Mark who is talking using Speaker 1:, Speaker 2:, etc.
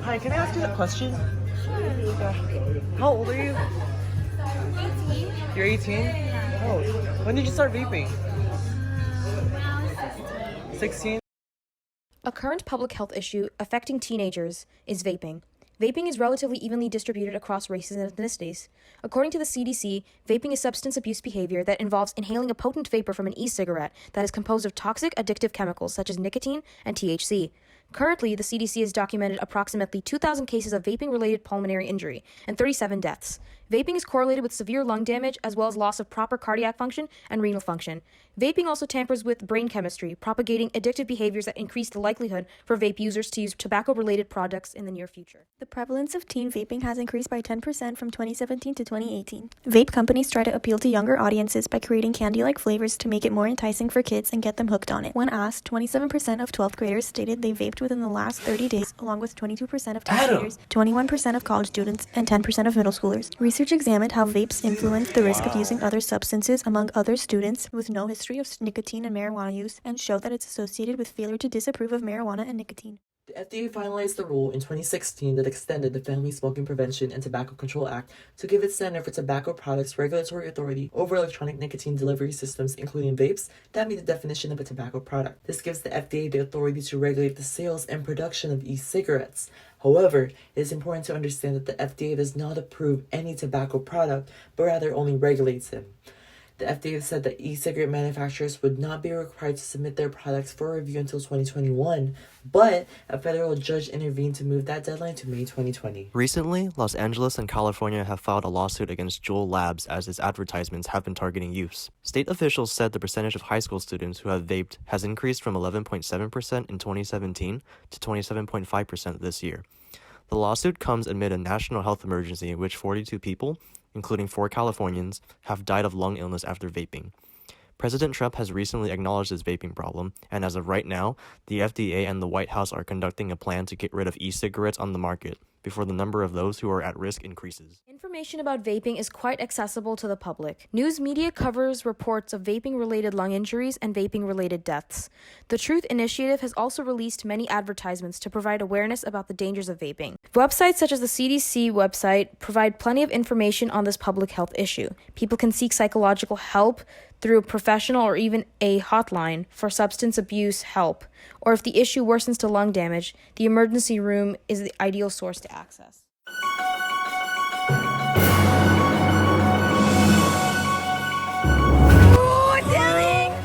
Speaker 1: Hi, can I ask you a question? Sure. How old are you?
Speaker 2: 18.
Speaker 1: You're 18? Oh, when did you start vaping?
Speaker 2: When I was 16.
Speaker 1: 16?
Speaker 3: A current public health issue affecting teenagers is vaping. Vaping is relatively evenly distributed across races and ethnicities. According to the CDC, vaping is substance abuse behavior that involves inhaling a potent vapor from an e-cigarette that is composed of toxic, addictive chemicals such as nicotine and THC. Currently, the CDC has documented approximately 2,000 cases of vaping-related pulmonary injury and 37 deaths. Vaping is correlated with severe lung damage as well as loss of proper cardiac function and renal function. Vaping also tampers with brain chemistry, propagating addictive behaviors that increase the likelihood for vape users to use tobacco-related products in the near future.
Speaker 4: The prevalence of teen vaping has increased by 10% from 2017 to 2018. Vape companies try to appeal to younger audiences by creating candy-like flavors to make it more enticing for kids and get them hooked on it. When asked, 27% of 12th graders stated they vaped within the last 30 days, along with 22% of 10th graders, 21% of college students, and 10% of middle schoolers. Research examined how vapes influence the risk of using other substances among other students with no history of nicotine and marijuana use, and showed that it's associated with failure to disapprove of marijuana and nicotine.
Speaker 1: The FDA finalized the rule in 2016 that extended the Family Smoking Prevention and Tobacco Control Act to give its Center for Tobacco Products regulatory authority over electronic nicotine delivery systems, including vapes, that meet the definition of a tobacco product. This gives the FDA the authority to regulate the sales and production of e-cigarettes. However, it is important to understand that the FDA does not approve any tobacco product, but rather only regulates them. The FDA said that e-cigarette manufacturers would not be required to submit their products for review until 2021, but a federal judge intervened to move that deadline to May 2020.
Speaker 5: Recently, Los Angeles and California have filed a lawsuit against Juul Labs as its advertisements have been targeting youths. State officials said the percentage of high school students who have vaped has increased from 11.7% in 2017 to 27.5% this year. The lawsuit comes amid a national health emergency in which 42 people, including 4 Californians, have died of lung illness after vaping. President Trump has recently acknowledged this vaping problem, and as of right now, the FDA and the White House are conducting a plan to get rid of e-cigarettes on the market before the number of those who are at risk increases.
Speaker 3: Information about vaping is quite accessible to the public. News media covers reports of vaping-related lung injuries and vaping-related deaths. The Truth Initiative has also released many advertisements to provide awareness about the dangers of vaping. Websites such as the CDC website provide plenty of information on this public health issue. People can seek psychological help through a professional or even a hotline for substance abuse help, or if the issue worsens to lung damage, the emergency room is the ideal source to access.